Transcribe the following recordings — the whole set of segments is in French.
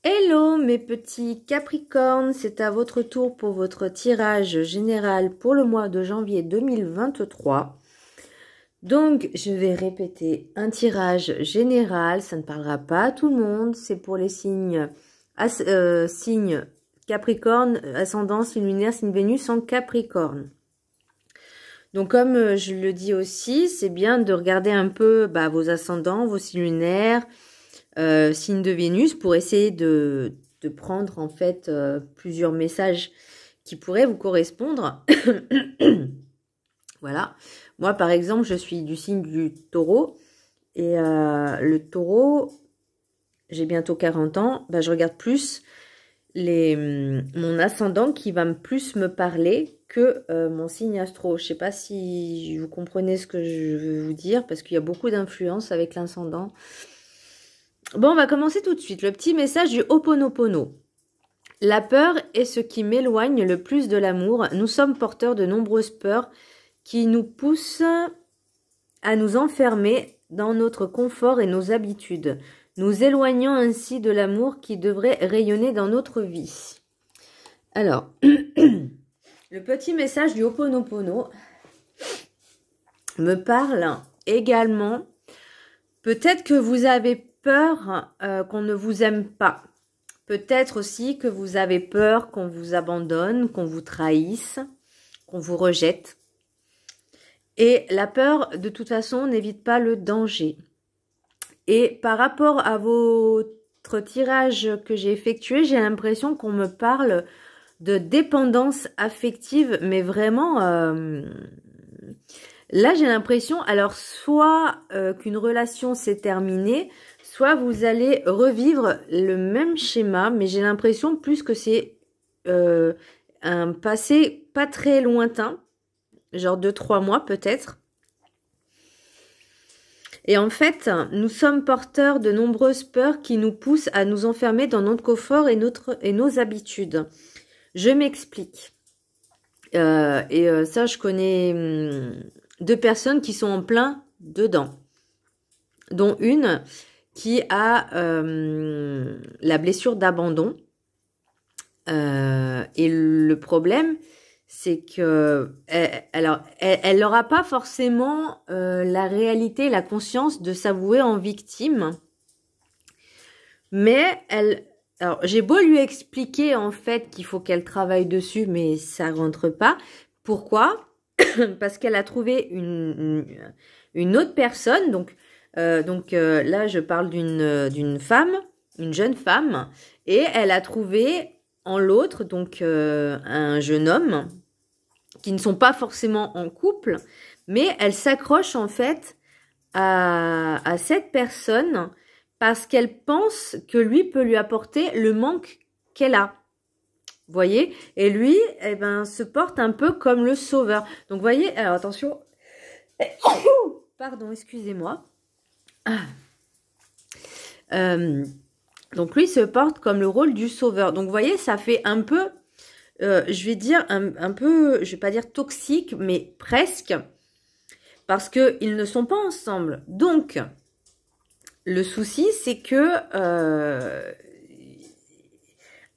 Hello mes petits Capricornes, c'est à votre tour pour votre tirage général pour le mois de janvier 2023. Donc je vais répéter un tirage général, ça ne parlera pas à tout le monde, c'est pour les signes Capricorne, ascendant, signe lunaire, signe Vénus en Capricorne. Donc comme je le dis aussi, c'est bien de regarder un peu vos ascendants, vos signes lunaires, signe de Vénus pour essayer de prendre en fait plusieurs messages qui pourraient vous correspondre. Voilà. Moi par exemple je suis du signe du Taureau et le Taureau, j'ai bientôt 40 ans, je regarde plus mon ascendant qui va plus me parler que mon signe astro. Je sais pas si vous comprenez ce que je veux vous dire parce qu'il y a beaucoup d'influence avec l'ascendant. Bon, on va commencer tout de suite. Le petit message du Ho'oponopono. La peur est ce qui m'éloigne le plus de l'amour. Nous sommes porteurs de nombreuses peurs qui nous poussent à nous enfermer dans notre confort et nos habitudes, nous éloignant ainsi de l'amour qui devrait rayonner dans notre vie. Alors, le petit message du Ho'oponopono me parle également. Peut-être que vous avez peur qu'on ne vous aime pas. Peut-être aussi que vous avez peur qu'on vous abandonne, qu'on vous trahisse, qu'on vous rejette. Et la peur, de toute façon, n'évite pas le danger. Et par rapport à votre tirage que j'ai effectué, j'ai l'impression qu'on me parle de dépendance affective, mais vraiment... là, j'ai l'impression, alors soit qu'une relation s'est terminée, soit vous allez revivre le même schéma, mais j'ai l'impression plus que c'est un passé pas très lointain, genre 2-3 mois peut-être. Et en fait, nous sommes porteurs de nombreuses peurs qui nous poussent à nous enfermer dans notre confort et nos habitudes. Je m'explique. Ça, je connais 2 personnes qui sont en plein dedans, dont une qui a la blessure d'abandon. Et le problème, c'est que elle n'aura pas forcément la réalité, la conscience de s'avouer en victime. Mais alors j'ai beau lui expliquer en fait qu'il faut qu'elle travaille dessus, mais ça rentre pas. Pourquoi ? Parce qu'elle a trouvé une autre personne. Donc là, je parle d'une femme, une jeune femme, et elle a trouvé en l'autre donc un jeune homme qui ne sont pas forcément en couple, mais elle s'accroche en fait à cette personne parce qu'elle pense que lui peut lui apporter le manque qu'elle a. Vous voyez? Et lui, se porte un peu comme le sauveur. Donc, vous voyez, alors attention. Pardon, excusez-moi. Donc, lui se porte comme le rôle du sauveur. Donc, vous voyez, ça fait un peu, je vais dire, un peu, je vais pas dire toxique, mais presque. Parce qu'ils ne sont pas ensemble. Donc, le souci, c'est que...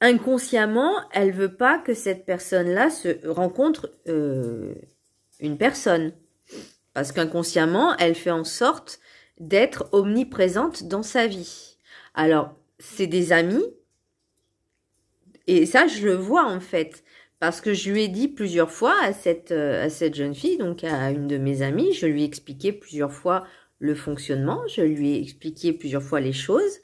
inconsciemment, elle veut pas que cette personne-là se rencontre une personne. Parce qu'inconsciemment, elle fait en sorte d'être omniprésente dans sa vie. Alors, c'est des amis. Et ça, je le vois en fait. Parce que je lui ai dit plusieurs fois à cette jeune fille, donc à une de mes amies, je lui ai expliqué plusieurs fois le fonctionnement. Je lui ai expliqué plusieurs fois les choses.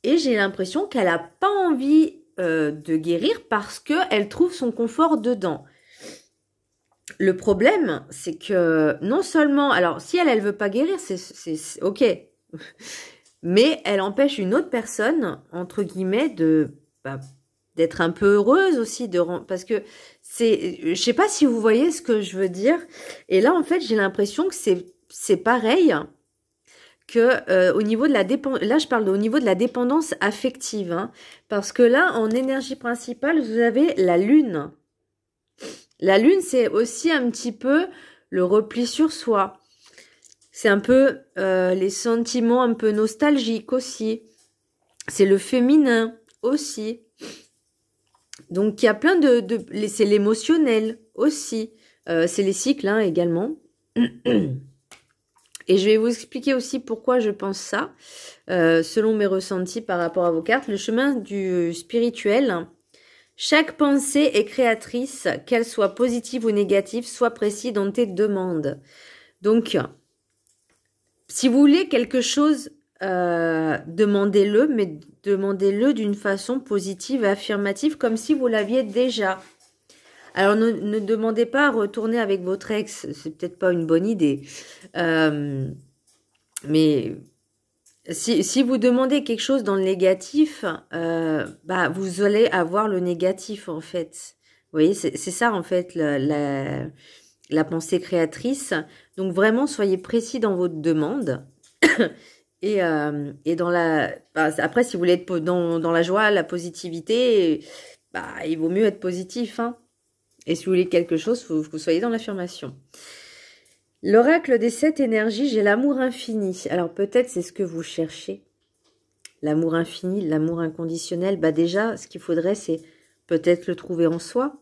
Et j'ai l'impression qu'elle n'a pas envie de guérir parce qu'elle trouve son confort dedans. Le problème, c'est que non seulement... Alors, si elle veut pas guérir, c'est ok. Mais elle empêche une autre personne, entre guillemets, d'être un peu heureuse aussi. Parce que c'est... Je sais pas si vous voyez ce que je veux dire. Et là, en fait, j'ai l'impression que c'est pareil... que au niveau de la dépendance, là je parle au niveau de la dépendance affective, hein, parce que là en énergie principale vous avez la lune. La lune c'est aussi un petit peu le repli sur soi. C'est un peu les sentiments un peu nostalgiques aussi. C'est le féminin aussi. Donc, il y a plein c'est l'émotionnel aussi. C'est les cycles hein, également. Et je vais vous expliquer aussi pourquoi je pense ça, selon mes ressentis par rapport à vos cartes. Le chemin du spirituel. Chaque pensée est créatrice, qu'elle soit positive ou négative, sois précis dans tes demandes. Donc, si vous voulez quelque chose, demandez-le, mais demandez-le d'une façon positive et affirmative, comme si vous l'aviez déjà. Alors, ne demandez pas à retourner avec votre ex, c'est peut-être pas une bonne idée. Mais si vous demandez quelque chose dans le négatif, bah, vous allez avoir le négatif, en fait. Vous voyez, c'est ça, en fait, la pensée créatrice. Donc, vraiment, soyez précis dans votre demande. Et dans la... Bah, après, si vous voulez être dans la joie, la positivité, bah, il vaut mieux être positif, hein. Et si vous voulez quelque chose, il faut que vous soyez dans l'affirmation. L'oracle des 7 énergies, j'ai l'amour infini. Alors peut-être c'est ce que vous cherchez. L'amour infini, l'amour inconditionnel. Bah déjà, ce qu'il faudrait, c'est peut-être le trouver en soi.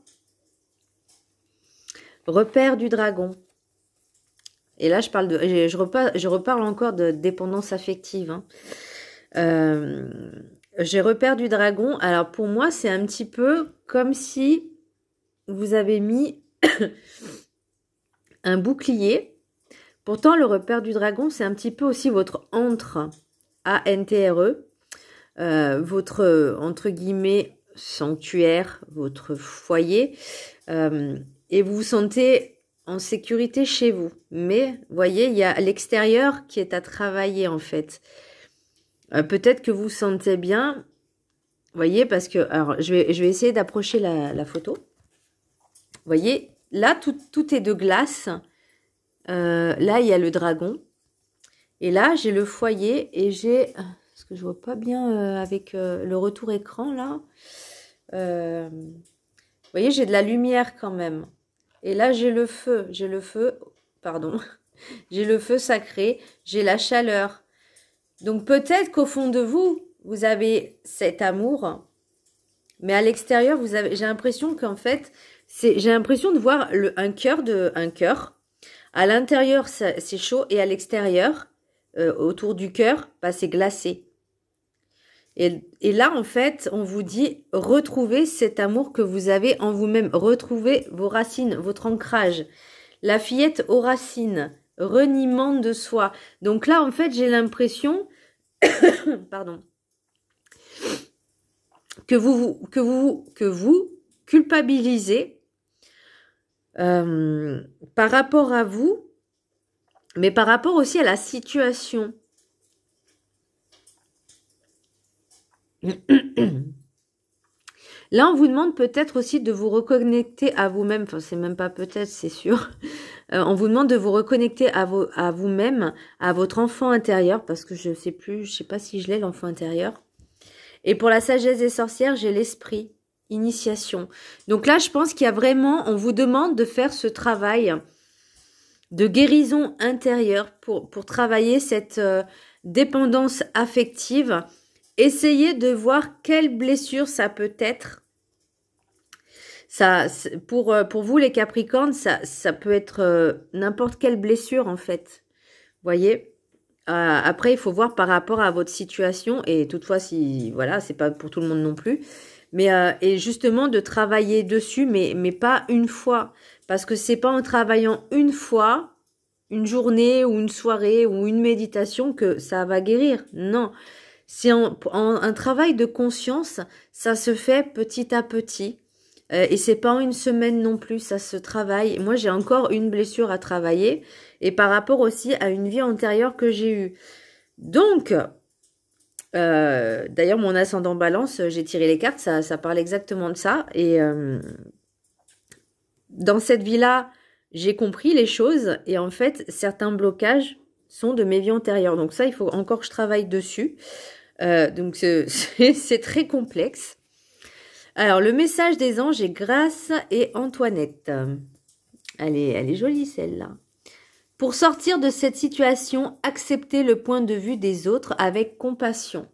Repère du dragon. Et là, je reparle encore de dépendance affective. Hein. J'ai repère du dragon. Alors pour moi, c'est un petit peu comme si vous avez mis un bouclier. Pourtant, le repère du dragon, c'est un petit peu aussi votre antre, A-N-T-R-E, votre, entre guillemets, sanctuaire, votre foyer, et vous vous sentez en sécurité chez vous. Mais, voyez, il y a l'extérieur qui est à travailler, en fait. Peut-être que vous vous sentez bien, voyez, parce que, alors, je vais essayer d'approcher la photo. Vous voyez, là, tout est de glace. Là, il y a le dragon. Et là, j'ai le foyer et j'ai... Parce que je vois pas bien avec le retour écran, là. Vous voyez, j'ai de la lumière quand même. Et là, j'ai le feu. Pardon. J'ai le feu sacré. J'ai la chaleur. Donc, peut-être qu'au fond de vous, vous avez cet amour. Mais à l'extérieur, j'ai l'impression qu'en fait... J'ai l'impression de voir un cœur. À l'intérieur, c'est chaud et à l'extérieur, autour du cœur, bah, c'est glacé. Et là, en fait, on vous dit, retrouvez cet amour que vous avez en vous-même. Retrouvez vos racines, votre ancrage. La fillette aux racines, reniement de soi. Donc là, en fait, j'ai l'impression, pardon, que vous culpabilisez par rapport à vous, mais par rapport aussi à la situation. Là, on vous demande peut-être aussi de vous reconnecter à vous-même. Enfin, c'est même pas peut-être, c'est sûr. On vous demande de vous reconnecter à vous-même, à votre enfant intérieur, parce que je sais pas si je l'ai, l'enfant intérieur. Et pour la sagesse des sorcières, j'ai l'esprit. Initiation. Donc là, je pense qu'il y a vraiment, on vous demande de faire ce travail de guérison intérieure pour travailler cette dépendance affective. Essayez de voir quelle blessure ça peut être. Ça, pour vous, les Capricornes, ça peut être n'importe quelle blessure, en fait. Voyez. Après, il faut voir par rapport à votre situation. Et toutefois, si voilà, c'est pas pour tout le monde non plus. Mais et justement de travailler dessus, mais pas une fois. Parce que c'est pas en travaillant une fois, une journée ou une soirée ou une méditation que ça va guérir. Non. C'est un travail de conscience, ça se fait petit à petit. Et c'est pas en une semaine non plus, ça se travaille. Moi, j'ai encore une blessure à travailler. Et par rapport aussi à une vie antérieure que j'ai eue. Donc... d'ailleurs, mon ascendant balance, j'ai tiré les cartes, ça parle exactement de ça. Et dans cette vie-là, j'ai compris les choses. Et en fait, certains blocages sont de mes vies antérieures. Donc ça, il faut encore que je travaille dessus. Donc c'est très complexe. Alors, le message des anges est Grâce et Antoinette. Elle est jolie, celle-là. Pour sortir de cette situation, acceptez le point de vue des autres avec compassion.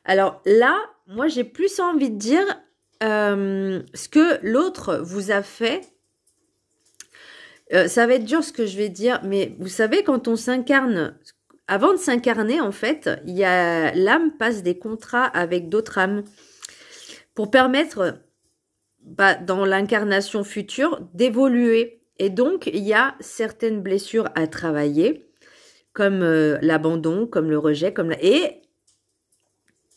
Alors là, moi, j'ai plus envie de dire ce que l'autre vous a fait. Ça va être dur ce que je vais dire, mais vous savez, quand on s'incarne, avant de s'incarner, en fait, l'âme passe des contrats avec d'autres âmes pour permettre, dans l'incarnation future, d'évoluer. Et donc, il y a certaines blessures à travailler, comme l'abandon, comme le rejet, et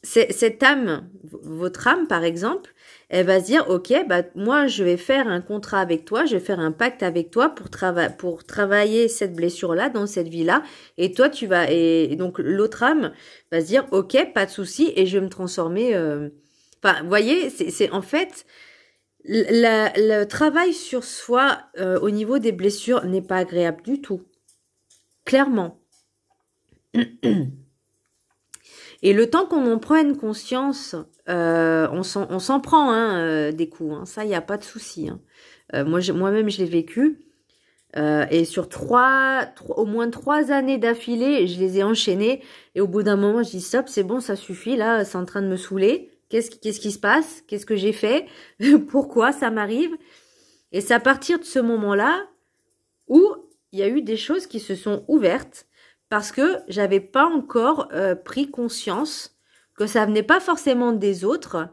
cette âme, votre âme par exemple, elle va se dire, ok, moi je vais faire un contrat avec toi, je vais faire un pacte avec toi pour travailler cette blessure-là dans cette vie-là, et toi tu vas, et donc l'autre âme va se dire, ok, pas de souci, et je vais me transformer. Enfin, vous voyez, c'est en fait le travail sur soi au niveau des blessures n'est pas agréable du tout, clairement. Et le temps qu'on en prenne conscience, on s'en prend des coups. Hein. Ça, il n'y a pas de souci. Hein. Moi-même, je l'ai vécu. Et sur au moins 3 années d'affilée, je les ai enchaînés. Et au bout d'un moment, je dis stop, c'est bon, ça suffit. Là, c'est en train de me saouler. Qu'est-ce qui se passe? Qu'est-ce que j'ai fait? Pourquoi ça m'arrive? Et c'est à partir de ce moment-là où il y a eu des choses qui se sont ouvertes. Parce que j'avais pas encore pris conscience que ça venait pas forcément des autres.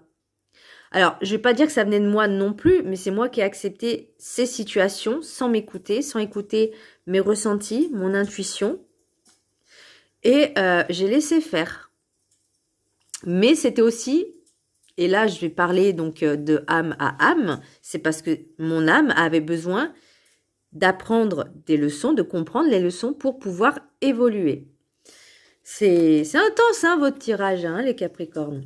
Alors, je vais pas dire que ça venait de moi non plus, mais c'est moi qui ai accepté ces situations sans m'écouter, sans écouter mes ressentis, mon intuition. Et j'ai laissé faire. Mais c'était aussi, et là je vais parler donc de âme à âme, c'est parce que mon âme avait besoin d'apprendre des leçons, de comprendre les leçons pour pouvoir évoluer. C'est intense, hein, votre tirage, hein, les Capricornes.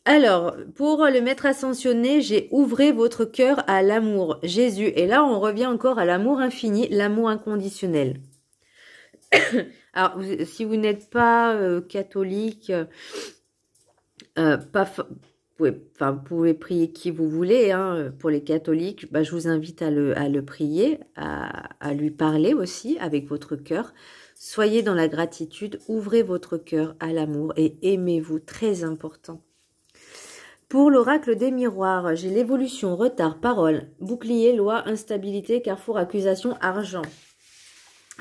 Alors, pour le maître ascensionné, j'ai ouvré votre cœur à l'amour, Jésus. Et là, on revient encore à l'amour infini, l'amour inconditionnel. Alors, si vous n'êtes pas catholique, vous pouvez prier qui vous voulez. Hein, pour les catholiques, je vous invite à le prier, à lui parler aussi avec votre cœur. Soyez dans la gratitude, ouvrez votre cœur à l'amour et aimez-vous, très important. Pour l'oracle des miroirs, j'ai l'évolution, retard, parole, bouclier, loi, instabilité, carrefour, accusation, argent.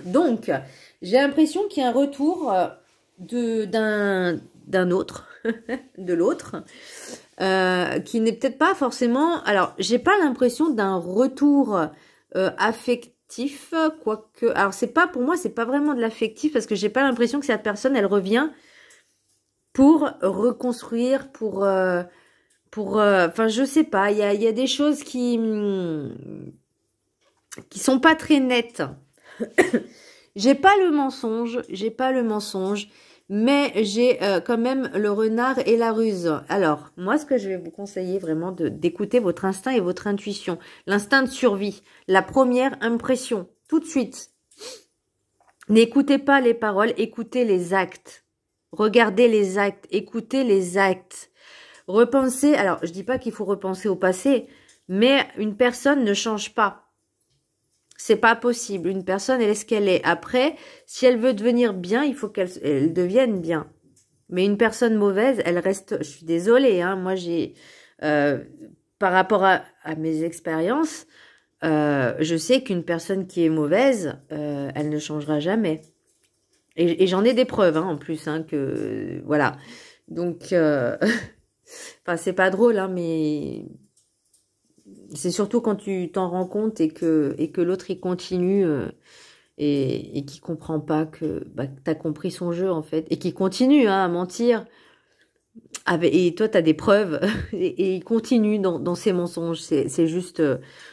Donc, j'ai l'impression qu'il y a un retour d'un autre, de l'autre, qui n'est peut-être pas forcément... Alors, j'ai pas l'impression d'un retour affectif, quoique... Alors, pour moi, c'est pas vraiment de l'affectif, parce que j'ai pas l'impression que cette personne, elle revient pour reconstruire, enfin, je sais pas, il y a des choses qui sont pas très nettes. J'ai pas le mensonge, mais j'ai quand même le renard et la ruse. Alors, moi, ce que je vais vous conseiller vraiment, d'écouter votre instinct et votre intuition. L'instinct de survie, la première impression, tout de suite. N'écoutez pas les paroles, écoutez les actes. Regardez les actes, écoutez les actes. Repensez, alors je dis pas qu'il faut repenser au passé, mais une personne ne change pas. C'est pas possible. Une personne, elle est ce qu'elle est. Après, si elle veut devenir bien, il faut qu'elle devienne bien. Mais une personne mauvaise, elle reste... Je suis désolée, hein, moi j'ai... par rapport à mes expériences, je sais qu'une personne qui est mauvaise, elle ne changera jamais. Et j'en ai des preuves, hein, en plus, hein, que... Voilà. Donc... Enfin, c'est pas drôle, hein, mais c'est surtout quand tu t'en rends compte et que l'autre il continue et qui comprend pas que t'as compris son jeu en fait et qui continue à mentir. Et toi t'as des preuves et il continue dans ses mensonges. C'est juste,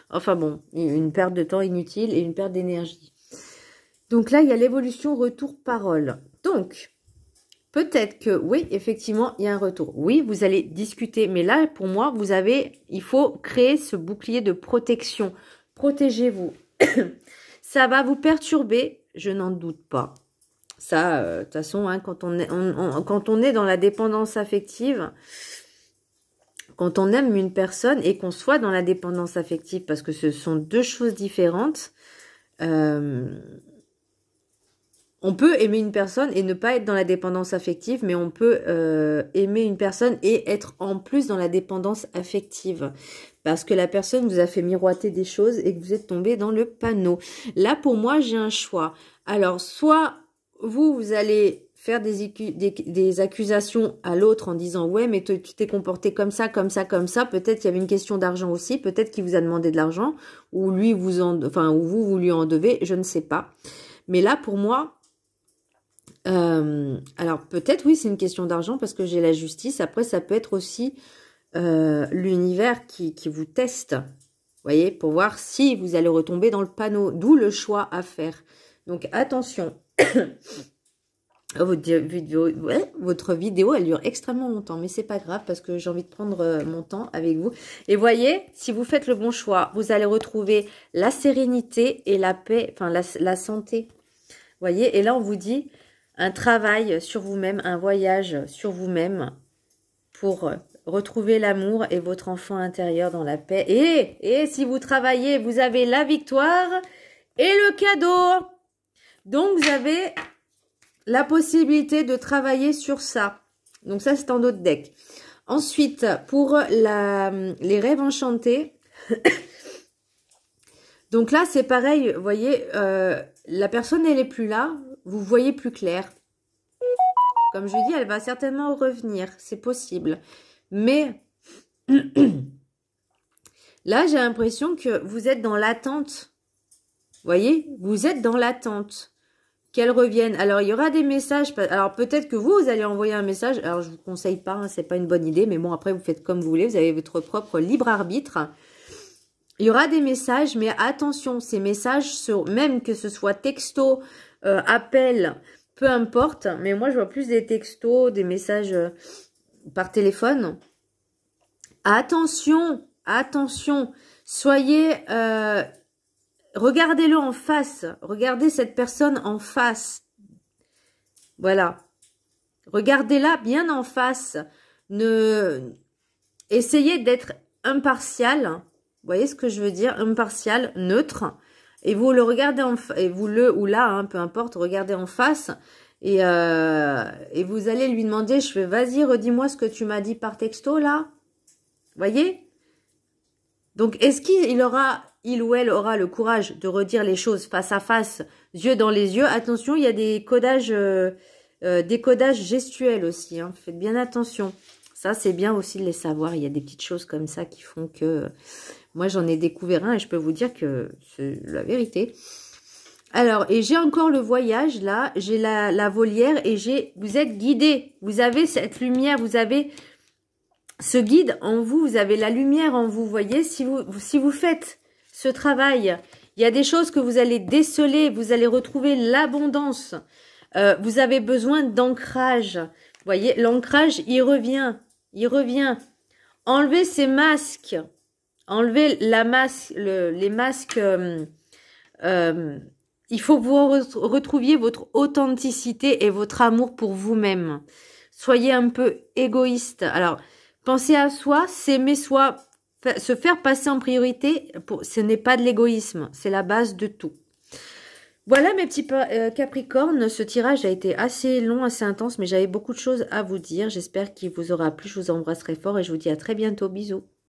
enfin bon, une perte de temps inutile et une perte d'énergie. Donc là il y a l'évolution retour-parole. Donc peut-être que, oui, effectivement, il y a un retour. Oui, vous allez discuter. Mais là, pour moi, il faut créer ce bouclier de protection. Protégez-vous. Ça va vous perturber, je n'en doute pas. Ça, de toute façon, hein, quand on est dans la dépendance affective, quand on aime une personne et qu'on soit dans la dépendance affective, parce que ce sont deux choses différentes, On peut aimer une personne et ne pas être dans la dépendance affective, mais on peut aimer une personne et être en plus dans la dépendance affective. Parce que la personne vous a fait miroiter des choses et que vous êtes tombé dans le panneau. Là, pour moi, j'ai un choix. Alors, soit vous allez faire des accusations à l'autre en disant « Ouais, mais tu t'es comporté comme ça, comme ça, comme ça. » Peut-être qu'il y avait une question d'argent aussi. Peut-être qu'il vous a demandé de l'argent. Ou lui, ou vous lui en devez. Je ne sais pas. Mais là, pour moi... alors peut-être oui c'est une question d'argent parce que j'ai la justice. Après ça peut être aussi l'univers qui vous teste, vous voyez, pour voir si vous allez retomber dans le panneau, d'où le choix à faire. Donc attention. Votre vidéo elle dure extrêmement longtemps, mais c'est pas grave parce que j'ai envie de prendre mon temps avec vous. Et voyez, si vous faites le bon choix, vous allez retrouver la sérénité et la paix, enfin la santé, vous voyez. Et là on vous dit un travail sur vous-même, un voyage sur vous-même pour retrouver l'amour et votre enfant intérieur dans la paix. Et si vous travaillez, vous avez la victoire et le cadeau. Donc, vous avez la possibilité de travailler sur ça. Donc, ça, c'est en autre deck. Ensuite, pour les rêves enchantés... Donc là, c'est pareil, vous voyez, la personne, elle est plus là, vous voyez plus clair. Comme je dis, elle va certainement revenir, c'est possible. Mais là, j'ai l'impression que vous êtes dans l'attente. Vous voyez, vous êtes dans l'attente qu'elle revienne. Alors, il y aura des messages. Alors, peut-être que vous allez envoyer un message. Alors, je vous conseille pas, hein, c'est pas une bonne idée. Mais bon, après, vous faites comme vous voulez. Vous avez votre propre libre arbitre. Il y aura des messages, mais attention, ces messages, même que ce soit texto, appel, peu importe. Mais moi, je vois plus des textos, des messages par téléphone. Attention, attention, soyez... regardez-le en face. Regardez cette personne en face. Voilà. Regardez-la bien en face. Essayez d'être impartial. Vous voyez ce que je veux dire? Impartial, neutre. Et vous le regardez et vous ou là, hein, peu importe, regardez en face. Et vous allez lui demander, je fais, vas-y, redis-moi ce que tu m'as dit par texto, là. Vous voyez? Donc, est-ce il ou elle aura le courage de redire les choses face à face, yeux dans les yeux? Attention, il y a des codages gestuels aussi. Hein. Faites bien attention. Ça, c'est bien aussi de les savoir. Il y a des petites choses comme ça qui font que... Moi, j'en ai découvert un et je peux vous dire que c'est la vérité. Alors, et j'ai encore le voyage, là. J'ai la volière et vous êtes guidé. Vous avez cette lumière, vous avez ce guide en vous. Vous avez la lumière en vous, voyez. Si vous faites ce travail, il y a des choses que vous allez déceler. Vous allez retrouver l'abondance. Vous avez besoin d'ancrage. Vous voyez, l'ancrage, il revient. Il revient. Enlevez ces masques. Enlevez les masques. Il faut que vous retrouviez votre authenticité et votre amour pour vous-même. Soyez un peu égoïste. Alors, pensez à soi, s'aimer soi, se faire passer en priorité, ce n'est pas de l'égoïsme. C'est la base de tout. Voilà mes petits Capricornes, ce tirage a été assez long, assez intense, mais j'avais beaucoup de choses à vous dire. J'espère qu'il vous aura plu, je vous embrasserai fort et je vous dis à très bientôt, bisous.